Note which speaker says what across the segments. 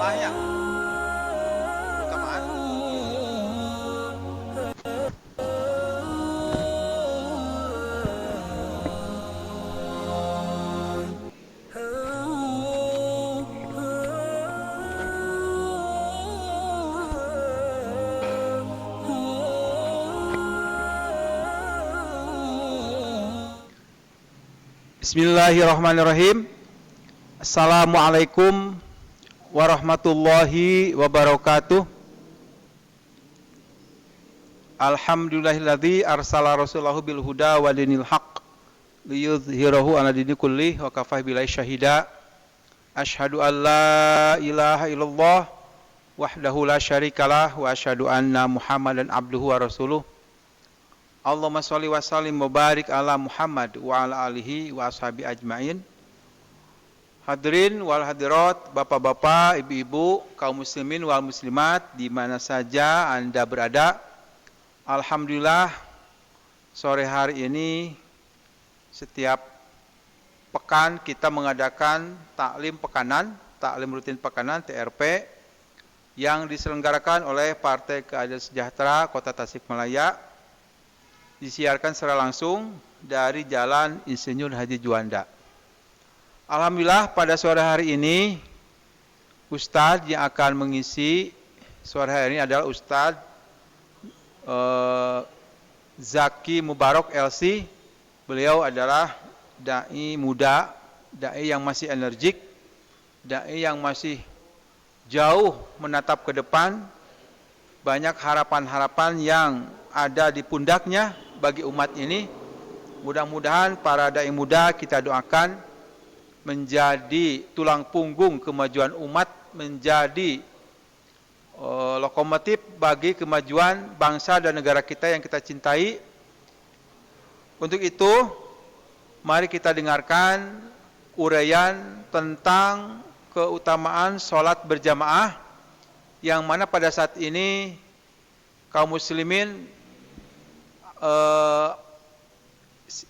Speaker 1: jamaahnya keutamaan. Bismillahirrahmanirrahim. Assalamualaikum warahmatullahi wabarakatuh. Alhamdulillahilladzi arsala rasulahu bil huda wa dinil haqq liyudhhirahu 'ala dini kulli wa kafaa billahi syahida. Asyhadu an la ilaha illallah wahdahu la syarikalah wa asyhadu anna Muhammadan abduhu wa rasuluh. Allahumma sholli wa sallim wa barik ala Muhammad wa ala alihi wa ashabi ajmain. Hadirin wal hadirat, bapak-bapak, ibu-ibu, kaum muslimin wal muslimat di mana saja Anda berada. Alhamdulillah sore hari ini setiap pekan kita mengadakan taklim pekanan, taklim rutin pekanan TRP yang diselenggarakan oleh Partai Keadilan Sejahtera Kota Tasikmalaya, disiarkan secara langsung dari Jalan Insinyur Haji Juanda. Alhamdulillah pada sore hari ini Ustadz yang akan mengisi sore hari ini adalah Ustadz Zaki Mubarak LC. Beliau adalah dai muda, dai yang masih energik, dai yang masih jauh menatap ke depan. Banyak harapan-harapan yang ada di pundaknya bagi umat ini. Mudah-mudahan para dai muda kita doakan menjadi tulang punggung kemajuan umat, menjadi lokomotif bagi kemajuan bangsa dan negara kita yang kita cintai. Untuk itu, mari kita dengarkan uraian tentang keutamaan sholat berjamaah, yang mana pada saat ini kaum muslimin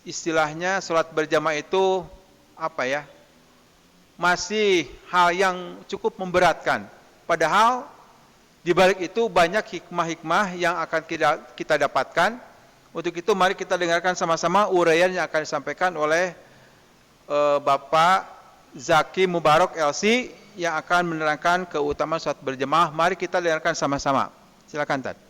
Speaker 1: istilahnya sholat berjamaah itu apa ya, masih hal yang cukup memberatkan. Padahal di balik itu banyak hikmah-hikmah yang akan kita dapatkan. Untuk itu mari kita dengarkan sama-sama uraian yang akan disampaikan oleh Bapak Zaki Mubarak LC yang akan menerangkan keutamaan sholat berjamaah. Mari kita dengarkan sama-sama. Silakan Tad.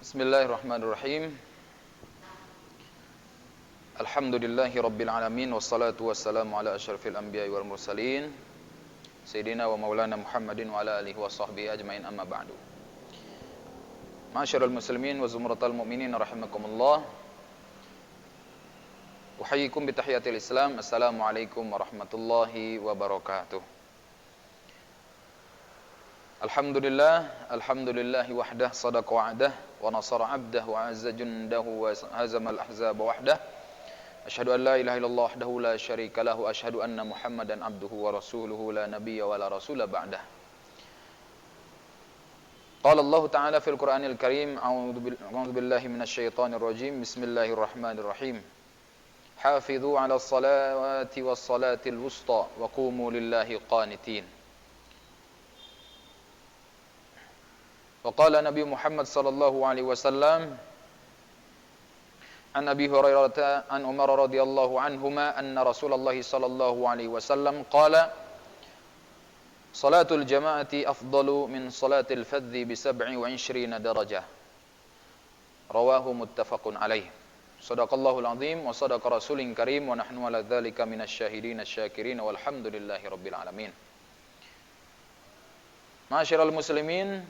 Speaker 2: Bismillahirrahmanirrahim. Alhamdulillahi rabbil alamin, wassalatu wassalamu ala asyrafil anbiya'i wal mursalin sayyidina wa maulana Muhammadin wa ala alihi wa sahbihi ajmain, amma ba'du. Ma'asyiral muslimin wa zumratal mu'minin rahimakumullah. Uhayyikum bi tahiyatil Islam. Assalamualaikum warahmatullahi wabarakatuh. Alhamdulillahi wahdah, sadaqa wa'dah, wa nasara 'abdah, wa 'azza jundahu, wa hazamal ahzaba wahdah. Asyhadu an la ilaha illallah wahdahu la syarika lahu, asyhadu anna Muhammadan abduhu wa rasuluhu, la nabiyya wa la rasula ba'dah. Qala Allah Ta'ala fil Qur'anil Karim, a'udzu billahi minasy syaithanir rajim. Bismillahirrahmanirrahim. Hafidhu 'alas salawati was salatil wusta wa qumu lillahi qanitin. وقال Nabi Muhammad sallallahu alaihi wasallam an Abi Hurairah an Umar radhiyallahu anhuma anna Rasulullah sallallahu alaihi wasallam qala salatul jama'ati afdalu min salatil fadhi bi 27 darajah. Rawahu muttafaqun alaih. Shadaqallahul azim wa sadaqa rasulin karim wa nahnu ala dzalika minasy syahidin asy-syakirin walhamdulillahi rabbil alamin. Ma'asyiral muslimin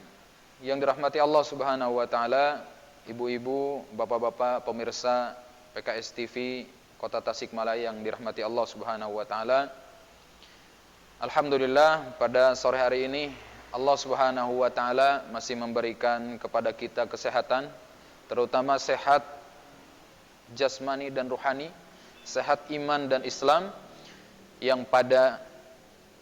Speaker 2: yang dirahmati Allah Subhanahu wa taala, ibu-ibu, bapak-bapak, pemirsa PKS TV Kota Tasikmalaya yang dirahmati Allah Subhanahu wa taala. Alhamdulillah, pada sore hari ini Allah Subhanahu wa taala masih memberikan kepada kita kesehatan, terutama sehat jasmani dan ruhani, sehat iman dan Islam, yang pada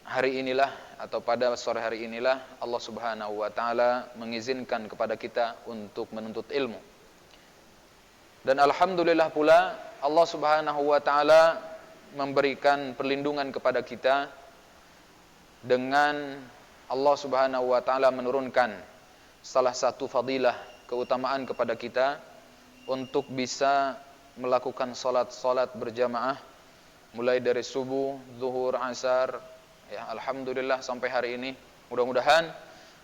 Speaker 2: hari inilah atau pada sore hari inilah Allah Subhanahu wa taala mengizinkan kepada kita untuk menuntut ilmu. Dan alhamdulillah pula Allah Subhanahu wa taala memberikan perlindungan kepada kita dengan Allah Subhanahu wa taala menurunkan salah satu fadilah keutamaan kepada kita untuk bisa melakukan salat berjamaah mulai dari subuh, zuhur, asar, ya alhamdulillah sampai hari ini. Mudah-mudahan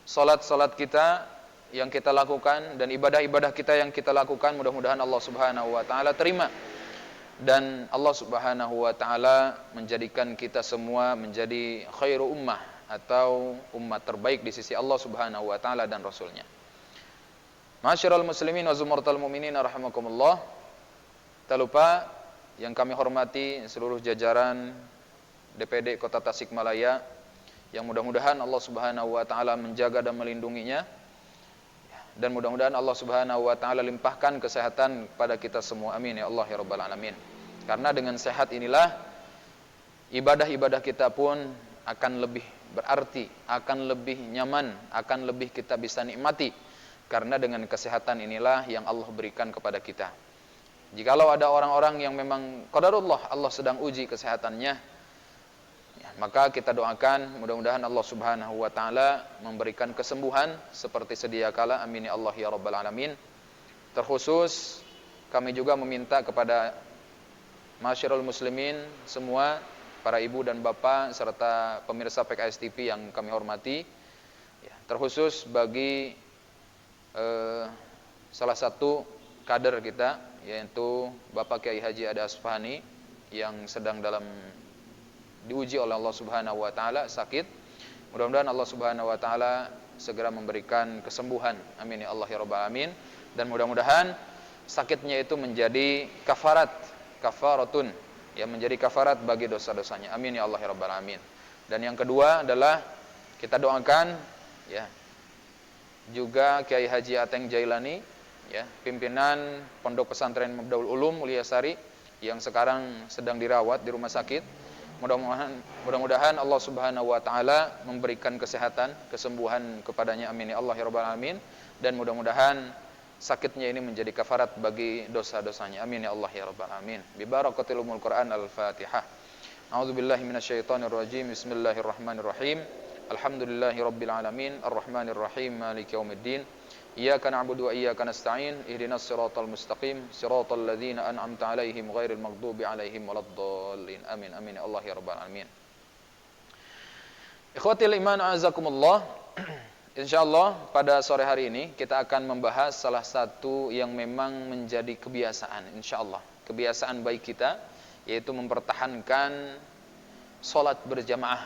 Speaker 2: salat kita yang kita lakukan dan ibadah-ibadah kita yang kita lakukan, mudah-mudahan Allah Subhanahu wa taala terima, dan Allah Subhanahu wa taala menjadikan kita semua menjadi khairu ummah atau umat terbaik di sisi Allah Subhanahu wa taala dan Rasulnya. Ma'asyiral muslimin wa zumratal mu'minin rahimakumullah. Tak lupa yang kami hormati seluruh jajaran DPD Kota Tasikmalaya, yang mudah-mudahan Allah Subhanahu wa taala menjaga dan melindunginya, dan mudah-mudahan Allah Subhanahu wa taala limpahkan kesehatan kepada kita semua. Amin ya Allah ya rabbal alamin. Karena dengan sehat inilah ibadah-ibadah kita pun akan lebih berarti, akan lebih nyaman, akan lebih kita bisa nikmati, karena dengan kesehatan inilah yang Allah berikan kepada kita. Jikalau ada orang-orang yang memang qadarullah Allah sedang uji kesehatannya, ya, maka kita doakan mudah-mudahan Allah Subhanahu wa taala memberikan kesembuhan seperti sedia kala. Amin ya Allah ya rabbal alamin. Terkhusus kami juga meminta kepada masyarul muslimin semua, para ibu dan bapak serta pemirsa PKS TV yang kami hormati, ya, terkhusus bagi salah satu kader kita, yaitu Bapak Kiai Haji Ade Asfahani, yang sedang diuji oleh Allah Subhanahu wa taala, sakit. Mudah-mudahan Allah Subhanahu wa taala segera memberikan kesembuhan. Amin ya Allah ya rabbal alamin. Dan mudah-mudahan sakitnya itu menjadi kafaratun, ya, menjadi kafarat bagi dosa-dosanya. Amin ya Allah ya rabbal alamin. Dan yang kedua adalah kita doakan, ya, juga Kiai Haji Ateng Jailani, ya, pimpinan Pondok Pesantren Mabdaul Ulum Mulyasari, yang sekarang sedang dirawat di rumah sakit. Mudah-mudahan Allah Subhanahu wa taala memberikan kesehatan, kesembuhan kepadanya. Amin ya Allah ya rabbal alamin. Dan mudah-mudahan sakitnya ini menjadi kafarat bagi dosa-dosanya. Amin ya Allah ya rabbal alamin. Bi barakatil umul Quran al-Fatihah. A'udzubillahi minasyaitonir rajim. Bismillahirrahmanirrahim. Alhamdulillahirabbil alamin, arrahmanir rahim, maliki yaumiddin. Iyyaka na'budu wa iyyaka nasta'in. Ihdinas siratal mustaqim, siratal ladzina an'amta 'alaihim ghairil maghdubi 'alaihim waladdallin. Amin. Amin ya Allah ya rabbal alamin. Ikhwatil iman a'azakumullah. Insyaallah pada sore hari ini kita akan membahas salah satu yang memang menjadi kebiasaan, insyaallah kebiasaan baik kita, yaitu mempertahankan salat berjamaah,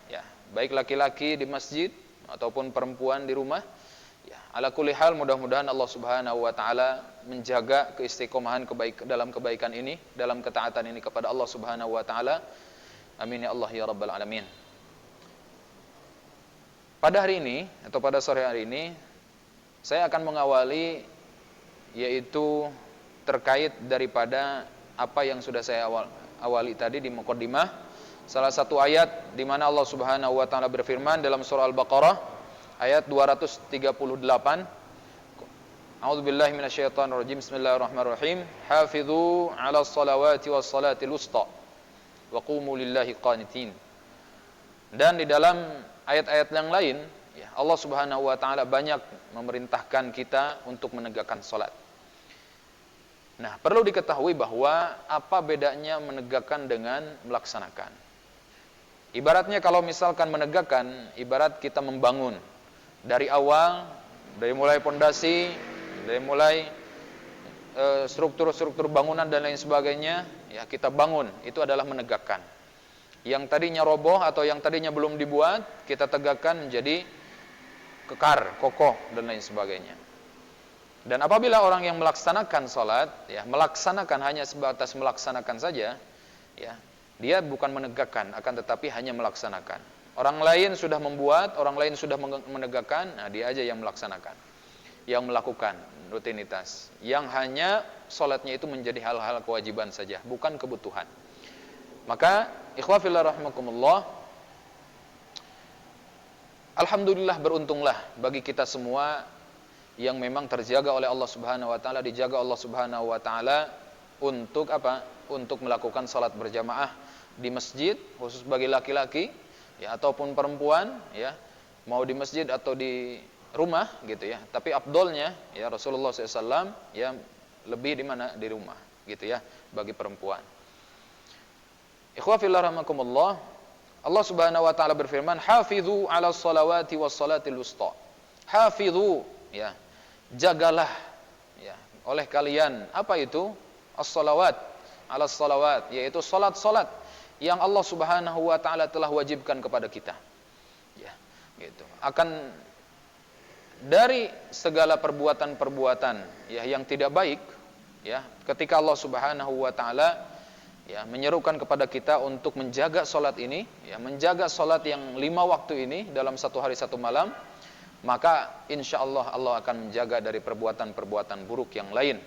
Speaker 2: ya, baik laki-laki di masjid ataupun perempuan di rumah, ya, ala kulli hal mudah-mudahan Allah Subhanahu wa taala menjaga keistiqomahan dalam kebaikan ini, dalam ketaatan ini kepada Allah Subhanahu wa taala. Amin ya Allah ya rabbal alamin. Pada hari ini atau pada sore hari ini saya akan mengawali, yaitu terkait daripada apa yang sudah saya awali tadi di muqaddimah, salah satu ayat di mana Allah Subhanahu wa taala berfirman dalam surah Al-Baqarah ayat 238. A'udzubillahi minasyaitonir rajim. Bismillahirrahmanirrahim. Hafizu 'alas salawati was salatil wusta wa qumu lillahi qanitin. Dan di dalam ayat-ayat yang lain, ya, Allah Subhanahu wa taala banyak memerintahkan kita untuk menegakkan salat. Nah, perlu diketahui bahwa apa bedanya menegakkan dengan melaksanakan. Ibaratnya kalau misalkan menegakkan, ibarat kita membangun dari awal, dari mulai pondasi, dari mulai struktur-struktur bangunan dan lain sebagainya, ya, kita bangun, itu adalah menegakkan. Yang tadinya roboh atau yang tadinya belum dibuat, kita tegakkan menjadi kekar, kokoh dan lain sebagainya. Dan apabila orang yang melaksanakan salat, ya, melaksanakan hanya sebatas melaksanakan saja, ya, dia bukan menegakkan, akan tetapi hanya melaksanakan. Orang lain sudah membuat, orang lain sudah menegakkan, nah dia aja yang melaksanakan, yang melakukan rutinitas, yang hanya salatnya itu menjadi hal-hal kewajiban saja, bukan kebutuhan. Maka ikhwah fillah rahimakumullah, alhamdulillah, beruntunglah bagi kita semua yang memang terjaga oleh Allah Subhanahu wa taala, dijaga Allah Subhanahu wa taala untuk apa? Untuk melakukan salat berjamaah di masjid, khusus bagi laki-laki, ya, ataupun perempuan, ya, mau di masjid atau di rumah gitu ya. Tapi afdolnya ya Rasulullah SAW ya lebih di mana? Di rumah gitu ya, bagi perempuan. Ikhwah fillah rahimakumullah, Allah Subhanahu wa taala berfirman, "Hafizu 'alas salawati was salatil wusta." Hafizu, ya, jagalah, ya, oleh kalian. Apa itu? As-salawat, 'alas salawat, yaitu salat-salat yang Allah Subhanahu wa taala telah wajibkan kepada kita. Ya, gitu. Akan dari segala perbuatan-perbuatan ya yang tidak baik, ya, ketika Allah Subhanahu wa taala ya menyerukan kepada kita untuk menjaga salat ini, ya, menjaga salat yang 5 waktu ini dalam satu hari satu malam, maka insya Allah Allah akan menjaga dari perbuatan-perbuatan buruk yang lain,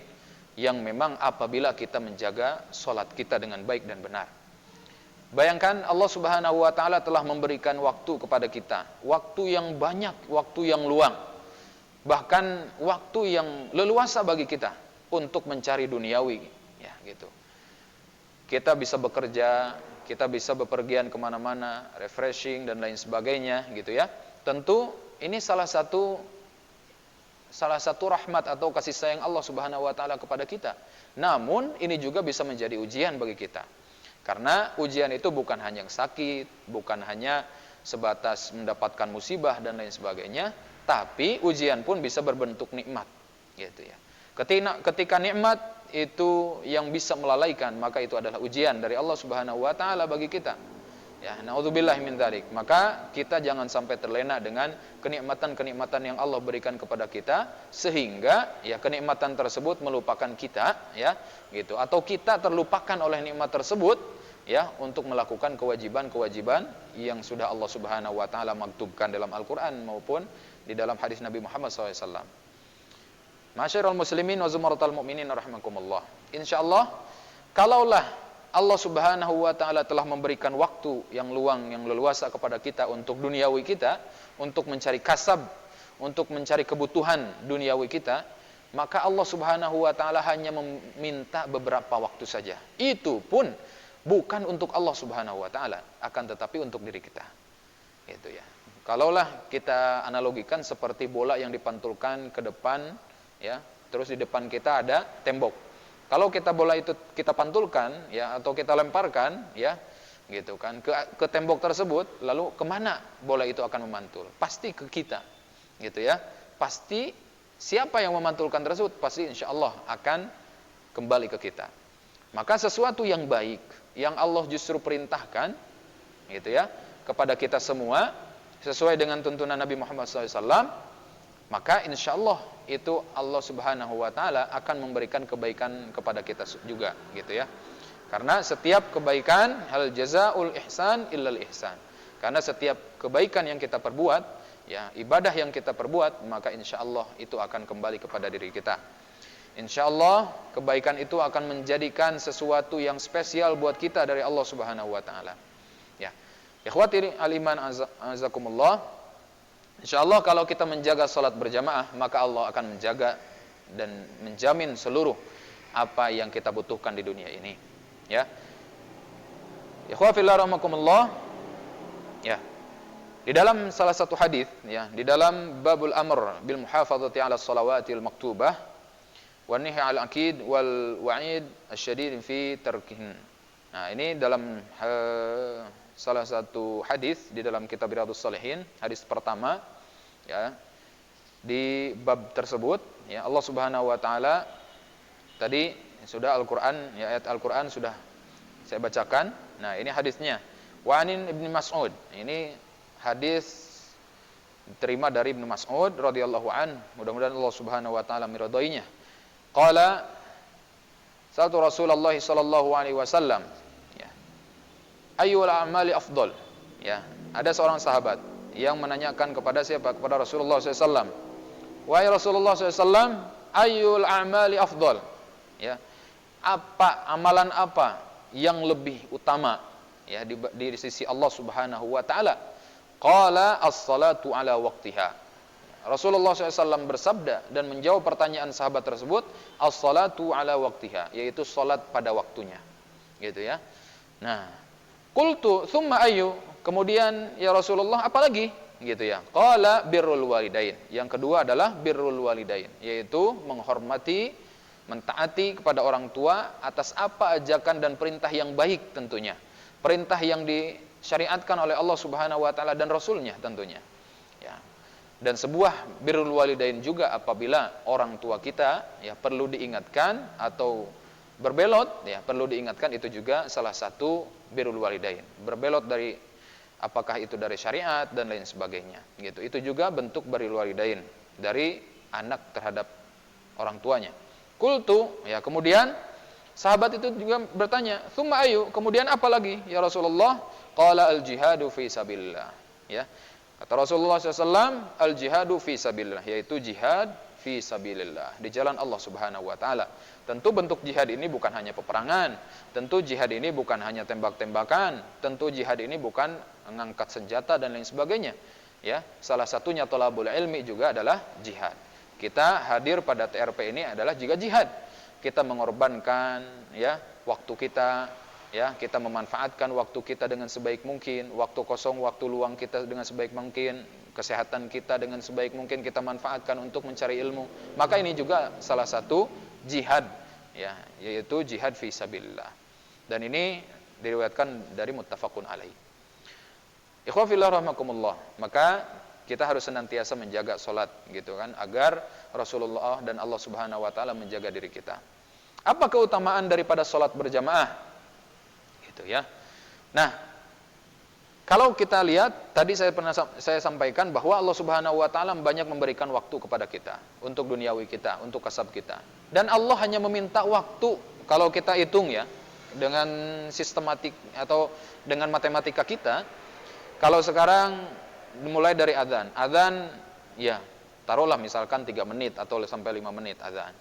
Speaker 2: yang memang apabila kita menjaga salat kita dengan baik dan benar. Bayangkan Allah Subhanahu wa taala telah memberikan waktu kepada kita, waktu yang banyak, waktu yang luang, bahkan waktu yang leluasa bagi kita untuk mencari duniawi, ya, gitu. Kita bisa bekerja, kita bisa bepergian kemana-mana, refreshing dan lain sebagainya, gitu ya. Tentu ini salah satu rahmat atau kasih sayang Allah Subhanahu wa taala kepada kita. Namun ini juga bisa menjadi ujian bagi kita. Karena ujian itu bukan hanya sakit, bukan hanya sebatas mendapatkan musibah dan lain sebagainya, tapi ujian pun bisa berbentuk nikmat, gitu ya. Ketika nikmat itu yang bisa melalaikan, maka itu adalah ujian dari Allah Subhanahu wa taala bagi kita. Ya, naudzubillahi min dzalik. Maka kita jangan sampai terlena dengan kenikmatan-kenikmatan yang Allah berikan kepada kita, sehingga ya kenikmatan tersebut melupakan kita, ya, gitu. Atau kita terlupakan oleh nikmat tersebut, ya, untuk melakukan kewajiban-kewajiban yang sudah Allah Subhanahu wa taala maktubkan dalam Al-Qur'an maupun di dalam hadis Nabi Muhammad SAW. Masyarul muslimin wa zumaratal mu'minin rahimakumullah. Insyaallah, kalaulah Allah Subhanahu wa taala telah memberikan waktu yang luang, yang leluasa kepada kita untuk duniawi kita, untuk mencari kasab, untuk mencari kebutuhan duniawi kita, maka Allah Subhanahu wa taala hanya meminta beberapa waktu saja. Itu pun bukan untuk Allah Subhanahu wa taala, akan tetapi untuk diri kita. Gitu ya. Kalaulah kita analogikan seperti bola yang dipantulkan ke depan, ya, terus di depan kita ada tembok. Kalau kita bola itu kita pantulkan, ya, atau kita lemparkan, ya, gitu kan, ke tembok tersebut, lalu kemana bola itu akan memantul? Pasti ke kita, gitu ya. Pasti siapa yang memantulkan tersebut, pasti insya Allah akan kembali ke kita. Maka sesuatu yang baik, yang Allah justru perintahkan, gitu ya, kepada kita semua, sesuai dengan tuntunan Nabi Muhammad SAW, maka insya Allah itu Allah Subhanahu wa taala akan memberikan kebaikan kepada kita juga, gitu ya. Karena setiap kebaikan, hal jazaul ihsan illal ihsan. Karena setiap kebaikan yang kita perbuat, ya, ibadah yang kita perbuat, maka insya Allah itu akan kembali kepada diri kita. Insya Allah kebaikan itu akan menjadikan sesuatu yang spesial buat kita dari Allah Subhanahu wa taala. Ya. Ikhwati al-iman azakumullah. InsyaAllah kalau kita menjaga salat berjamaah, maka Allah akan menjaga dan menjamin seluruh apa yang kita butuhkan di dunia ini. Ya. Ikhwah fillah rahimakumullah. Ya. Di dalam salah satu hadis, ya, di dalam babul amr bil muhafazati 'ala shalawatil maktubah wan nahy 'al aqid wal wa'id asyadid fi tarkihin. Nah, ini dalam salah satu hadis di dalam kitab Riyadhus Shalihin, hadis pertama, ya, di bab tersebut, ya, Allah Subhanahu wa taala tadi sudah Al-Qur'an, ya, ayat Al-Qur'an sudah saya bacakan. Nah, ini hadisnya. Wa anin Ibnu Mas'ud. Ini hadis terima dari Ibnu Mas'ud radhiyallahu an, mudah-mudahan Allah Subhanahu wa taala meridhoinya. Qala satu Rasulullah sallallahu alaihi wasallam, ya. Ayyul a'mali afdal? Ya, ada seorang sahabat yang menanyakan kepada siapa? Kepada Rasulullah SAW. Wahai Rasulullah SAW, ayyul a'mali afdal? Ya, amalan apa yang lebih utama, ya, di sisi Allah Subhanahu wa taala? Qala as-salatu ala waqtiha. Rasulullah SAW bersabda dan menjawab pertanyaan sahabat tersebut, as-salatu ala waqtiha, yaitu salat pada waktunya. Gitu ya. Nah, qultu tsumma ayyu? Kemudian ya Rasulullah apalagi? Gitu ya. Qala birrul walidain. Yang kedua adalah birrul walidain, yaitu menghormati, mentaati kepada orang tua atas apa ajakan dan perintah yang baik tentunya. Perintah yang disyariatkan oleh Allah Subhanahu wa taala dan Rasulnya tentunya. Ya. Dan sebuah birrul walidain juga apabila orang tua kita ya perlu diingatkan atau berbelot, ya perlu diingatkan, itu juga salah satu birrul walidain. Berbelot dari apakah itu dari syariat dan lain sebagainya, gitu. Itu juga bentuk birrul walidain dari anak terhadap orang tuanya. Qultu, ya kemudian sahabat itu juga bertanya, "Tsumma ayu?" Kemudian apa lagi ya Rasulullah? Qala al-jihadu fi sabilillah. Ya. Kata Rasulullah SAW, al-jihadu fi sabilillah, yaitu jihad fi sabilillah, di jalan Allah Subhanahu wa taala. Tentu bentuk jihad ini bukan hanya peperangan, tentu jihad ini bukan hanya tembak-tembakan, tentu jihad ini bukan mengangkat senjata dan lain sebagainya. Ya, salah satunya thalabul ilmi juga adalah jihad. Kita hadir pada TRP ini adalah juga jihad. Kita mengorbankan ya waktu kita, ya kita memanfaatkan waktu kita dengan sebaik mungkin, waktu kosong, waktu luang kita dengan sebaik mungkin, kesehatan kita dengan sebaik mungkin kita manfaatkan untuk mencari ilmu. Maka ini juga salah satu jihad, ya, yaitu jihad fi sabilillah. Dan ini diriwayatkan dari muttafaqun alaih. Ikhwah fillah rahmakumullah. Maka kita harus senantiasa menjaga salat, gitu kan, agar Rasulullah dan Allah Subhanahu wa taala menjaga diri kita. Apa keutamaan daripada salat berjamaah? Gitu ya. Nah, kalau kita lihat tadi saya sampaikan bahwa Allah Subhanahu wa taala banyak memberikan waktu kepada kita untuk duniawi kita, untuk kasab kita. Dan Allah hanya meminta waktu, kalau kita hitung ya dengan sistematik atau dengan matematika kita, kalau sekarang mulai dari adzan ya taruhlah misalkan 3 menit atau sampai 5 menit adzan.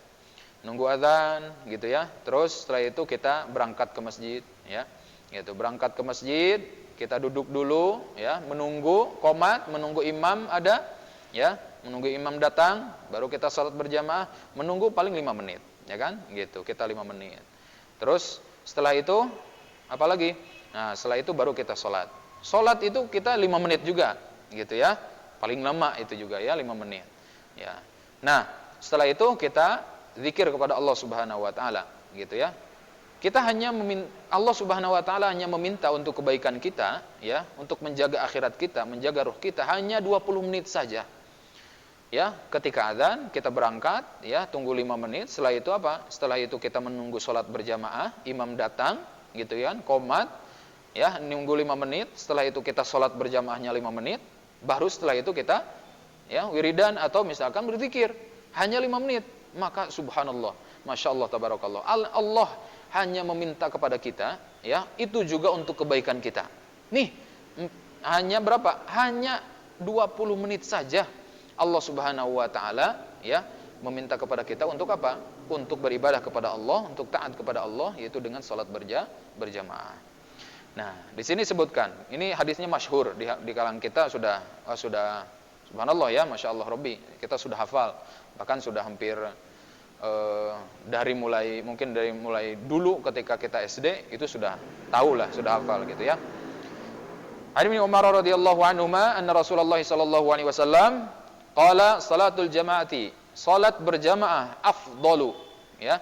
Speaker 2: Nunggu adzan gitu ya. Terus setelah itu kita berangkat ke masjid ya. Gitu, berangkat ke masjid, kita duduk dulu ya, menunggu qomat, menunggu imam ada ya, menunggu imam datang, baru kita salat berjamaah, menunggu paling 5 menit, ya kan? Gitu, kita 5 menit. Terus setelah itu apa lagi? Nah, setelah itu baru kita salat. Salat itu kita 5 menit juga, gitu ya. Paling lama itu juga ya 5 menit. Ya. Nah, setelah itu kita zikir kepada Allah Subhanahu wa taala, gitu ya. Kita hanya Allah Subhanahu wa taala hanya meminta untuk kebaikan kita, ya, untuk menjaga akhirat kita, menjaga ruh kita hanya 20 menit saja. Ya, ketika azan kita berangkat, ya, tunggu 5 menit, setelah itu apa? Setelah itu kita menunggu salat berjamaah, imam datang, gitu ya, qomat, ya, nunggu 5 menit, setelah itu kita salat berjamaahnya 5 menit, baru setelah itu kita ya wiridan atau misalkan berzikir, hanya 5 menit. Maka subhanallah, masyaallah tabarakallah. Allah hanya meminta kepada kita, ya, itu juga untuk kebaikan kita. Nih, hanya berapa? Hanya 20 menit saja Allah Subhanahu wa taala, ya, meminta kepada kita untuk apa? Untuk beribadah kepada Allah, untuk taat kepada Allah, yaitu dengan salat berjamaah. Nah, di sini sebutkan, ini hadisnya masyhur di kalangan kita sudah subhanallah ya, masyaallah Rabbi, kita sudah hafal, bahkan sudah hampir dari mulai dulu ketika kita SD itu sudah tahu lah, sudah hafal gitu ya. An Ibnu Umar radhiyallahu anhuma anna Rasulullah sallallahu alaihi wasallam qala salatul jamaati, salat berjamaah afdalu, ya,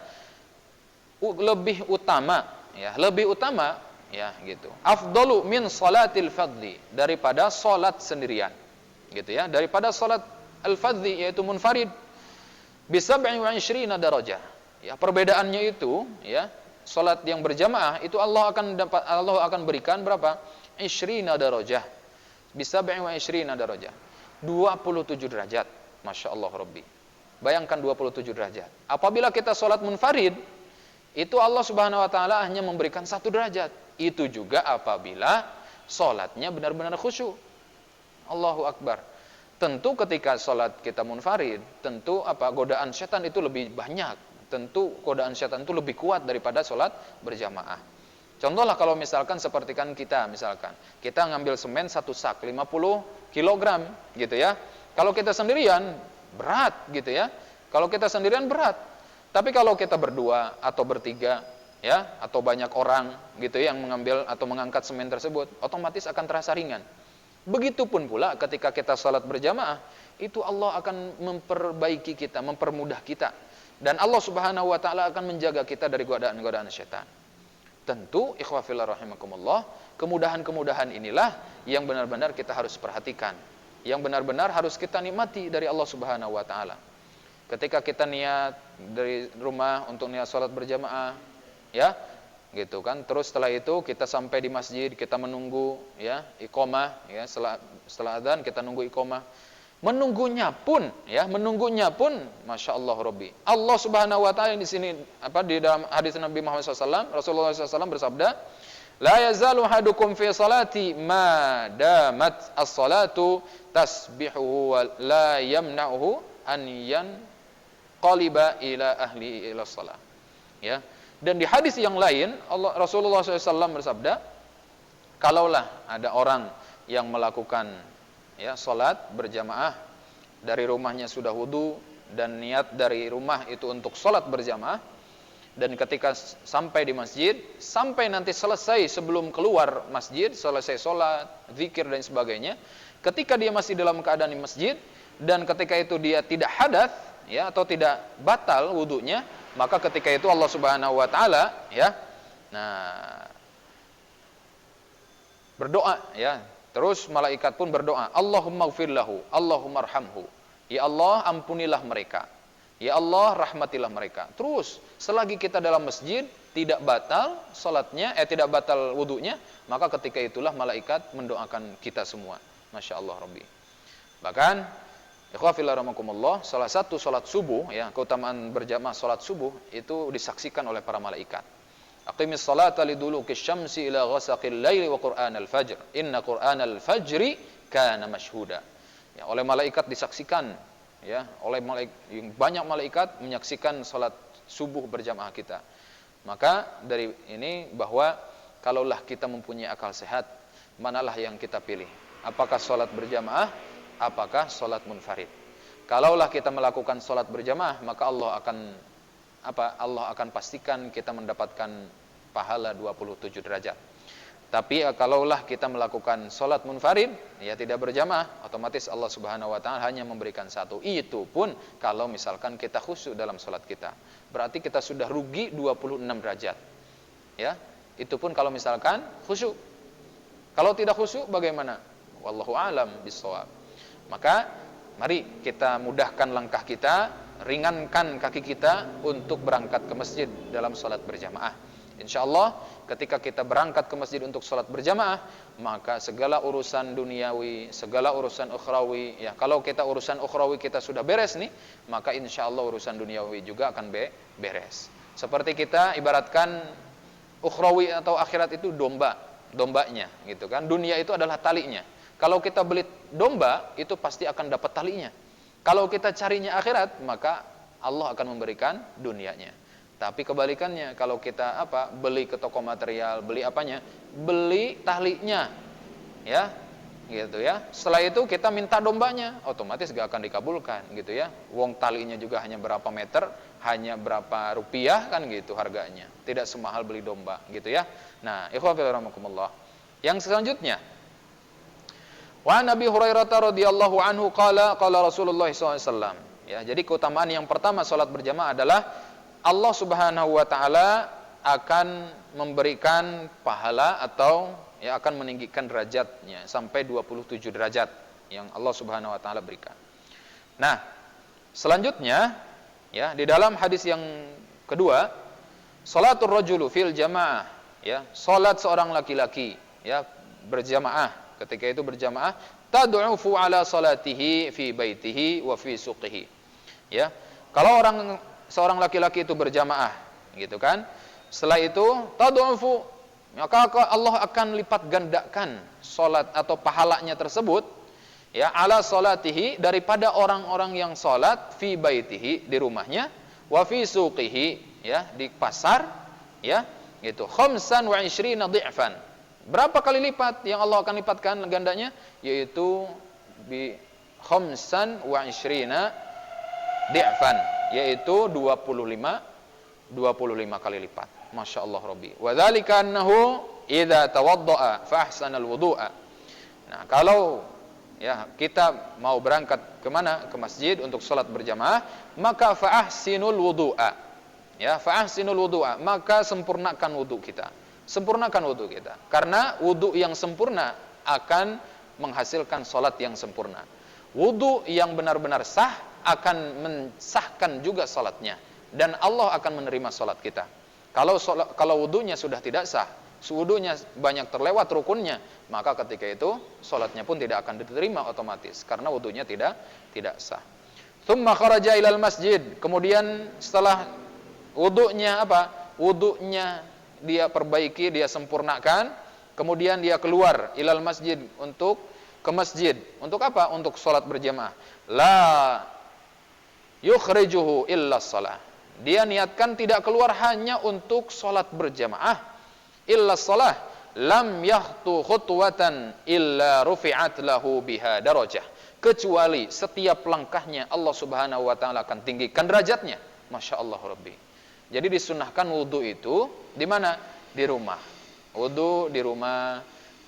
Speaker 2: lebih utama ya gitu. Afdalu min salatil fadhi, daripada salat sendirian. Gitu ya, daripada salat al-fadhi yaitu munfarid. Bi 27 darajah. Ya, perbedaannya itu ya, salat yang berjamaah itu Allah akan berikan berapa? 20 darajah. Bi 27 darajah. 27 derajat. Masya Allah Rabbi. Bayangkan 27 derajat. Apabila kita sholat munfarid, itu Allah Subhanahu wa ta'ala hanya memberikan 1 derajat. Itu juga apabila sholatnya benar-benar khusyuk. Allahu Akbar. Tentu ketika sholat kita munfarid, tentu godaan setan itu lebih banyak. Tentu godaan setan itu lebih kuat daripada sholat berjamaah. Contohlah kalau misalkan seperti kan kita ngambil semen 1 sak 50 kilogram gitu ya. Kalau kita sendirian berat gitu ya. Kalau kita sendirian berat. Tapi kalau kita berdua atau bertiga ya, atau banyak orang gitu ya, yang mengambil atau mengangkat semen tersebut, otomatis akan terasa ringan. Begitupun pula ketika kita salat berjamaah, itu Allah akan memperbaiki kita, mempermudah kita, dan Allah Subhanahu wa taala akan menjaga kita dari godaan-godaan setan. Tentu ikhwah fillah rahimakumullah, kemudahan-kemudahan inilah yang benar-benar kita harus perhatikan, yang benar-benar harus kita nikmati dari Allah Subhanahu wa taala. Ketika kita niat dari rumah untuk niat salat berjamaah, ya, gitu kan. Terus setelah itu kita sampai di masjid, kita menunggu ya iqamah, ya, setelah adzan kita nunggu iqamah. Menunggunya pun Masya Allah Rabbi. Allah Subhanahu wa taala di sini di dalam hadis Nabi Muhammad SAW, Rasulullah SAW bersabda, la yazalu hadukum fi salati ma damat as-salatu tasbihu wa la yamna'uhu an yanqaliba ila ahli ila shalah. Ya. Dan di hadis yang lain Rasulullah SAW bersabda, kalaulah ada orang yang melakukan ya salat berjamaah, dari rumahnya sudah wudu dan niat dari rumah itu untuk salat berjamaah, dan ketika sampai di masjid, sampai nanti selesai sebelum keluar masjid, selesai salat, zikir dan sebagainya, ketika dia masih dalam keadaan di masjid dan ketika itu dia tidak hadas ya, atau tidak batal wudunya, maka ketika itu Allah Subhanahu wa taala ya berdoa ya. Terus malaikat pun berdoa, Allahumma gfir lahu, Allahumma arhamhu. Ya Allah, ampunilah mereka. Ya Allah, rahmatilah mereka. Terus selagi kita dalam masjid tidak batal salatnya, tidak batal wudunya, maka ketika itulah malaikat mendoakan kita semua. Masya Allah Rabbi. Bahkan ikhwah fillah rahimakumullah, salah satu salat subuh ya, keutamaan berjamaah salat subuh itu disaksikan oleh para malaikat. Aqimis salata liduluki syamsi ila ghasaqil laili wa qur'anal fajr. Inna qur'anal fajri kana mashhuda. Ya, oleh malaikat disaksikan ya, oleh banyak malaikat menyaksikan salat subuh berjamaah kita. Maka dari ini bahwa kalaulah kita mempunyai akal sehat, manalah yang kita pilih? Apakah salat berjamaah, apakah salat munfarid? Kalaulah kita melakukan salat berjamaah, maka Allah akan pastikan kita mendapatkan pahala 27 derajat. Tapi kalaulah kita melakukan salat munfarid, ya tidak berjamaah, otomatis Allah Subhanahu wa taala hanya memberikan 1. Itu pun kalau misalkan kita khusyuk dalam salat kita. Berarti kita sudah rugi 26 derajat. Ya, itu pun kalau misalkan khusyuk. Kalau tidak khusyuk bagaimana? Wallahu a'lam bishawab. Maka mari kita mudahkan langkah kita, ringankan kaki kita untuk berangkat ke masjid dalam salat berjamaah. Insyaallah ketika kita berangkat ke masjid untuk salat berjamaah, maka segala urusan duniawi, segala urusan ukhrawi, ya kalau kita urusan ukhrawi kita sudah beres nih, maka insyaallah urusan duniawi juga akan beres. Seperti kita ibaratkan ukhrawi atau akhirat itu dombanya gitu kan. Dunia itu adalah talinya. Kalau kita beli domba, itu pasti akan dapat talinya. Kalau kita carinya akhirat, maka Allah akan memberikan dunianya. Tapi kebalikannya, kalau kita beli ke toko material, beli apanya? Beli talinya. Ya, gitu ya. Setelah itu kita minta dombanya, otomatis gak akan dikabulkan gitu ya. Wong talinya juga hanya berapa meter, hanya berapa rupiah kan gitu harganya. Tidak semahal beli domba gitu ya. Nah, ikhwan fillah rahimakumullah. Yang selanjutnya, wa Nabi Hurairah radhiyallahu anhu qala Rasulullah SAW. Ya, jadi keutamaan yang pertama salat berjamaah adalah Allah Subhanahu wa taala akan memberikan pahala atau ya akan meninggikan derajatnya sampai 27 derajat yang Allah Subhanahu wa taala berikan. Nah, selanjutnya ya di dalam hadis yang kedua, salatul rajulu fil jamaah, ya, salat seorang laki-laki ya berjamaah. Ketika itu berjamaah, tad'ufu ala salatihi fi baitihi wa fi suqihi. Ya. Kalau seorang laki-laki itu berjamaah, gitu kan? Setelah itu tad'ufu, maka Allah akan lipat gandakan salat atau pahalanya tersebut, ya, ala salatihi, daripada orang-orang yang salat fi baitihi, di rumahnya, wa fi suqihi, ya, di pasar, ya, gitu. 25 dhi'fan. Berapa kali lipat yang Allah akan lipatkan gandanya? Yaitu bi 25 dhi'fan, yaitu 25 kali lipat. Masya Allah Rabbi. Wa dzalika annahu idza tawaddaa fa ahsana al-wudu'a. Nah, kalau ya kita mau berangkat kemana? Ke masjid untuk salat berjamaah, maka fa ahsinul wudu'a. Ya, fa ahsinul wudu'a, maka sempurnakan wudu kita. Sempurnakan wudu kita. Karena wudu yang sempurna akan menghasilkan salat yang sempurna. Wudu yang benar-benar sah akan mensahkan juga salatnya, dan Allah akan menerima salat kita. Kalau wudunya sudah tidak sah, wudunya banyak terlewat rukunnya, maka ketika itu salatnya pun tidak akan diterima otomatis karena wudunya tidak sah. Tsumma kharaja ilal masjid, kemudian setelah wudunya apa? Wudunya dia perbaiki, dia sempurnakan, kemudian dia keluar ilal masjid, ke masjid. Untuk apa? Untuk salat berjamaah. La yukhrijuhu illa shalah. Dia niatkan tidak keluar hanya untuk salat berjamaah. Illa shalah, lam yahtu khutwatan illa rufi'at lahu biha darajah. Kecuali setiap langkahnya Allah Subhanahu wa taala akan tinggikan derajatnya. Masya Allah Rabbi. Jadi disunnahkan wudu itu di mana? Di rumah. Wudu di rumah,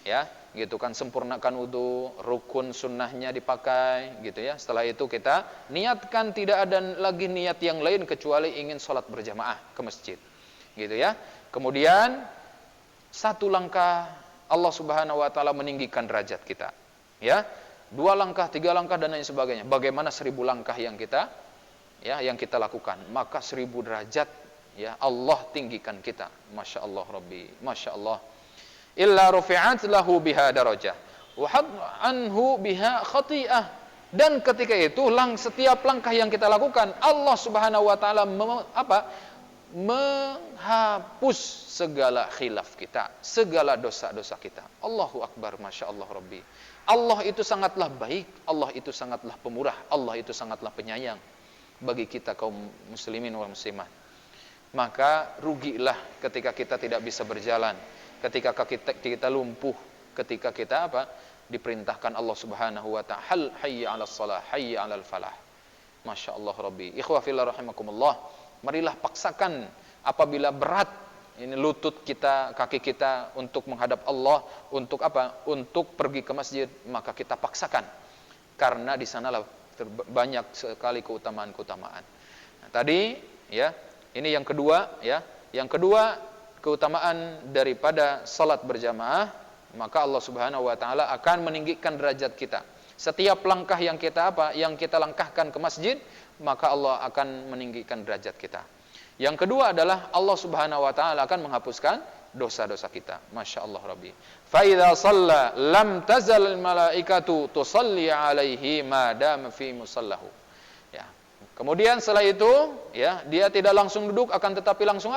Speaker 2: ya, gitu kan, sempurnakan wudu, rukun sunnahnya dipakai, gitu ya. Setelah itu kita niatkan, tidak ada lagi niat yang lain kecuali ingin sholat berjamaah ke masjid, gitu ya. Kemudian satu langkah Allah Subhanahu wa taala meninggikan derajat kita, ya. 2 langkah, 3 langkah dan lain sebagainya. Bagaimana 1000 langkah yang kita lakukan, maka 1000 derajat, ya, Allah tinggikan kita. Masya Allah Rabbi, Masya Allah. Illa rufi'at lahu biha darajah wa had anhu biha khati'ah. Dan ketika itu setiap langkah yang kita lakukan, Allah Subhanahu wa taala menghapus segala khilaf kita, segala dosa-dosa kita. Allahu akbar, Masya Allah Rabbi. Allah itu sangatlah baik, Allah itu sangatlah pemurah, Allah itu sangatlah penyayang bagi kita kaum muslimin wal muslimat. Maka rugilah ketika kita tidak bisa berjalan, ketika kita lumpuh, ketika kita diperintahkan Allah Subhanahu wa ta'ala, hayya 'alas shalah, hayya 'alal falah. Masya Allah Rabbi. Ikhwah fillah rahimakumullah, marilah paksakan apabila berat ini lutut kita, kaki kita untuk menghadap Allah, untuk untuk pergi ke masjid, maka kita paksakan, karena di sanalah banyak sekali keutamaan-keutamaan. Nah, tadi, ya, ini yang kedua, ya. Yang kedua, keutamaan daripada salat berjamaah, maka Allah Subhanahu wa taala akan meninggikan derajat kita. Setiap langkah yang kita langkahkan ke masjid, maka Allah akan meninggikan derajat kita. Yang kedua adalah Allah Subhanahu wa taala akan menghapuskan dosa-dosa kita. Masya Allah Rabbi. Fa idza shalla lam tazal malaikatu tusalli alaihi ma dama fi musallahu. Ya. Kemudian setelah itu, ya, dia tidak langsung duduk, akan tetapi langsung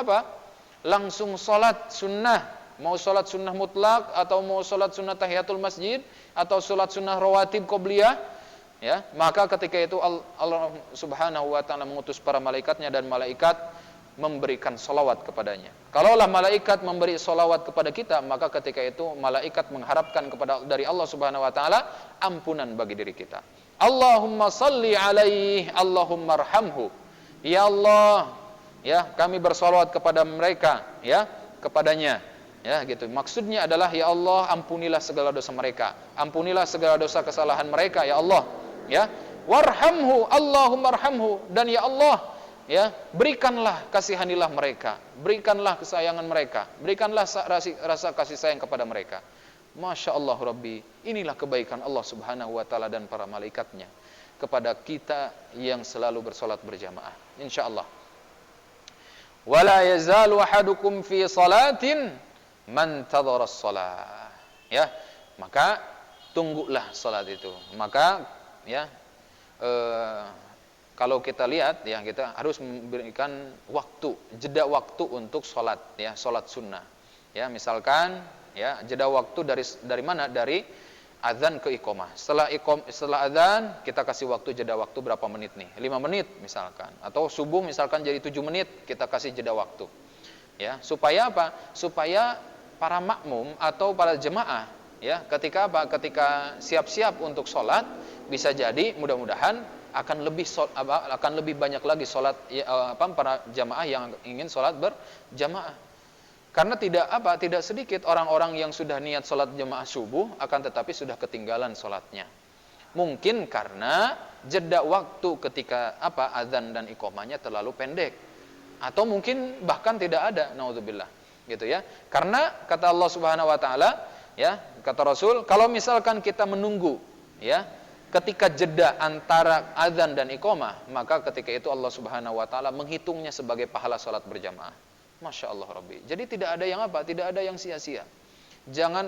Speaker 2: langsung salat sunnah. Mau salat sunnah mutlak atau mau salat sunnah tahiyatul masjid atau salat sunnah rawatib qobliyah, ya, maka ketika itu Allah Subhanahu wa taala mengutus para malaikatnya, dan malaikat memberikan salawat kepadanya. Kalaulah malaikat memberi salawat kepada kita, maka ketika itu malaikat mengharapkan dari Allah Subhanahu wa taala ampunan bagi diri kita. Allahumma salli alaihi, Allahumma arhamhu. Ya Allah, ya, kami bersalawat kepada mereka, ya, kepadanya, ya, gitu. Maksudnya adalah, ya Allah, ampunilah segala dosa mereka, ampunilah segala dosa kesalahan mereka, ya Allah, ya. Warhamhu, Allahumma arhamhu, dan ya Allah, ya, berikanlah, kasihanilah mereka, berikanlah kesayangan mereka, berikanlah rasa kasih sayang kepada mereka. Masya Allah Rabbi. Inilah kebaikan Allah Subhanahu wa taala dan para malaikatnya kepada kita yang selalu bersolat berjamaah, insyaallah. Wala yazalu ahadukum fi salatin man tadhara as-salah. Ya, maka tunggulah sholat itu. Maka ya kalau kita lihat ya, kita harus memberikan waktu, jeda waktu untuk sholat ya, sholat sunnah. Ya, misalkan ya, jeda waktu dari mana? Dari azan ke iqamah. Setelah azan kita kasih waktu, jeda waktu berapa menit nih? 5 menit misalkan. Atau subuh misalkan jadi 7 menit, kita kasih jeda waktu. Ya, supaya apa? Supaya para makmum atau para jemaah ya, ketika apa? Ketika siap-siap untuk sholat, bisa jadi mudah-mudahan akan lebih banyak lagi sholat ya, para jamaah yang ingin sholat berjamaah. Karena tidak sedikit orang-orang yang sudah niat sholat jamaah subuh, akan tetapi sudah ketinggalan sholatnya. Mungkin karena jeda waktu ketika azan dan iqamahnya terlalu pendek, atau mungkin bahkan tidak ada, naudzubillah, gitu ya. Karena kata Allah Subhanahu Wa Taala, ya, kata Rasul, kalau misalkan kita menunggu, ya, ketika jeda antara azan dan iqamah, maka ketika itu Allah Subhanahu Wa Taala menghitungnya sebagai pahala sholat berjamaah. Masya Allah Rabbi. Jadi tidak ada yang tidak ada yang sia-sia. Jangan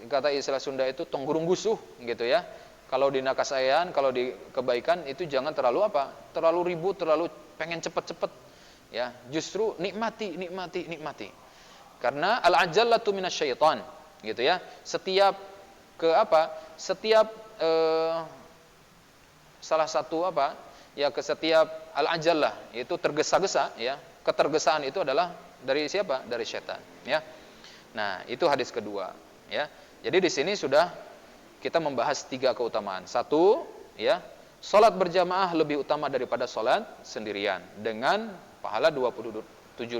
Speaker 2: kata istilah Sunda itu tonggurung gusuh, gitu ya. Kalau di nakasayan, kalau di kebaikan itu jangan terlalu terlalu ribut, terlalu pengen cepet-cepet. Ya, justru nikmati. Karena al-ajallatu minasyaitan, gitu ya. Setiap salah satu setiap al-ajallah itu tergesa-gesa ya. Ketergesaan itu adalah dari siapa? Dari setan, ya. Nah, itu hadis kedua, ya. Jadi di sini sudah kita membahas 3 keutamaan. 1, ya, salat berjamaah lebih utama daripada salat sendirian dengan pahala 27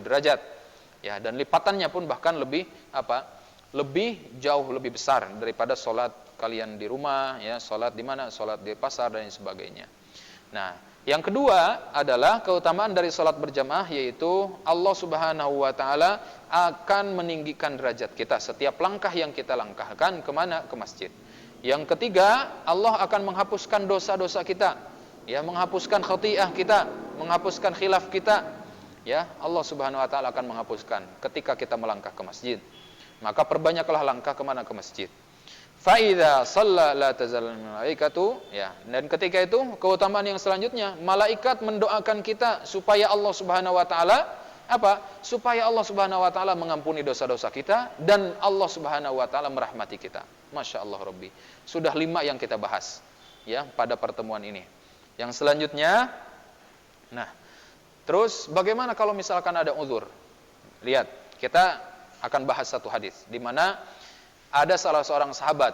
Speaker 2: derajat. Ya, dan lipatannya pun bahkan lebih jauh lebih besar daripada salat kalian di rumah, ya, salat di mana? Salat di pasar dan sebagainya. Nah, yang kedua adalah keutamaan dari salat berjamaah, yaitu Allah Subhanahu Wa Taala akan meninggikan derajat kita setiap langkah yang kita langkahkan kemana? Ke masjid. Yang ketiga, Allah akan menghapuskan dosa-dosa kita, ya, menghapuskan khati'ah kita, menghapuskan khilaf kita, ya. Allah Subhanahu Wa Taala akan menghapuskan ketika kita melangkah ke masjid. Maka perbanyaklah langkah kemana? Ke masjid. Fa'idha shalla la tazal malaikatu, ya. Dan ketika itu keutamaan yang selanjutnya, malaikat mendoakan kita supaya Allah Subhanahu Wa Taala supaya Allah Subhanahu Wa Taala mengampuni dosa-dosa kita dan Allah Subhanahu Wa Taala merahmati kita. Masya Allah Rabbi. Sudah 5 yang kita bahas, ya, pada pertemuan ini. Yang selanjutnya, nah, terus bagaimana kalau misalkan ada uzur? Lihat, kita akan bahas satu hadis di mana ada salah seorang sahabat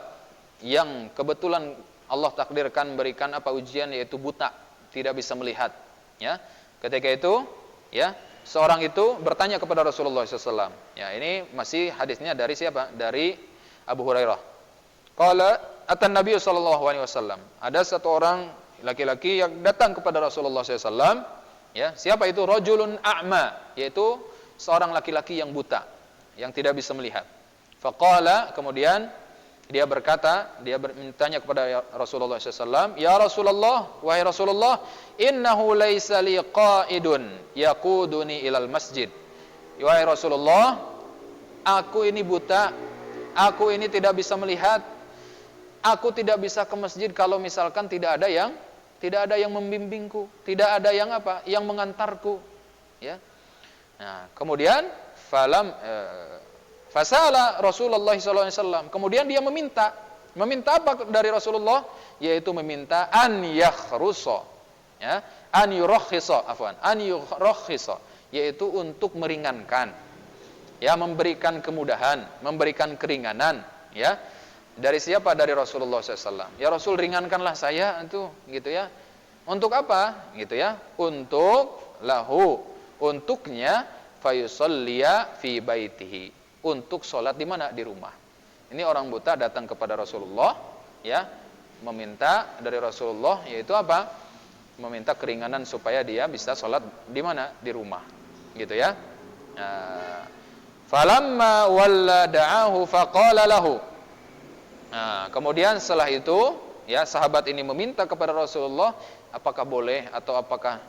Speaker 2: yang kebetulan Allah takdirkan memberikan ujian, yaitu buta, tidak bisa melihat, ya. Ketika itu, ya, seorang itu bertanya kepada Rasulullah SAW. Ya, ini masih hadisnya dari siapa? Dari Abu Hurairah. Qala atan Nabi sallallahu alaihi wasallam. Ada satu orang laki-laki yang datang kepada Rasulullah SAW. Ya, siapa itu? Rajulun a'ma, yaitu seorang laki-laki yang buta, yang tidak bisa melihat. Faqala, kemudian dia berkata, dia bertanya kepada Rasulullah SAW, ya Rasulullah, wahai Rasulullah, innahu laisa li qa'idun yaquduni ilal masjid. Wahai Rasulullah, aku ini buta, aku ini tidak bisa melihat, aku tidak bisa ke masjid kalau misalkan tidak ada yang membimbingku, tidak ada yang mengantarku, ya. Nah, kemudian fasala Rasulullah SAW. Kemudian dia meminta apa dari Rasulullah? Yaitu meminta an yakhrusa, ya, an yurakhisa, yaitu untuk meringankan, ya, memberikan kemudahan, memberikan keringanan, ya. Dari siapa? Dari Rasulullah SAW. Ya Rasul, ringankanlah saya itu, gitu ya. Untuk apa? Gitu ya. Untuknya fayusalliya fi baitihi. Untuk sholat di mana? Di rumah. Ini orang buta datang kepada Rasulullah, ya, meminta dari Rasulullah, yaitu meminta keringanan supaya dia bisa sholat di mana? Di rumah, gitu ya. Falamma walla da'ahu faqala lahu. Nah, kemudian setelah itu, ya, sahabat ini meminta kepada Rasulullah, apakah boleh atau apakah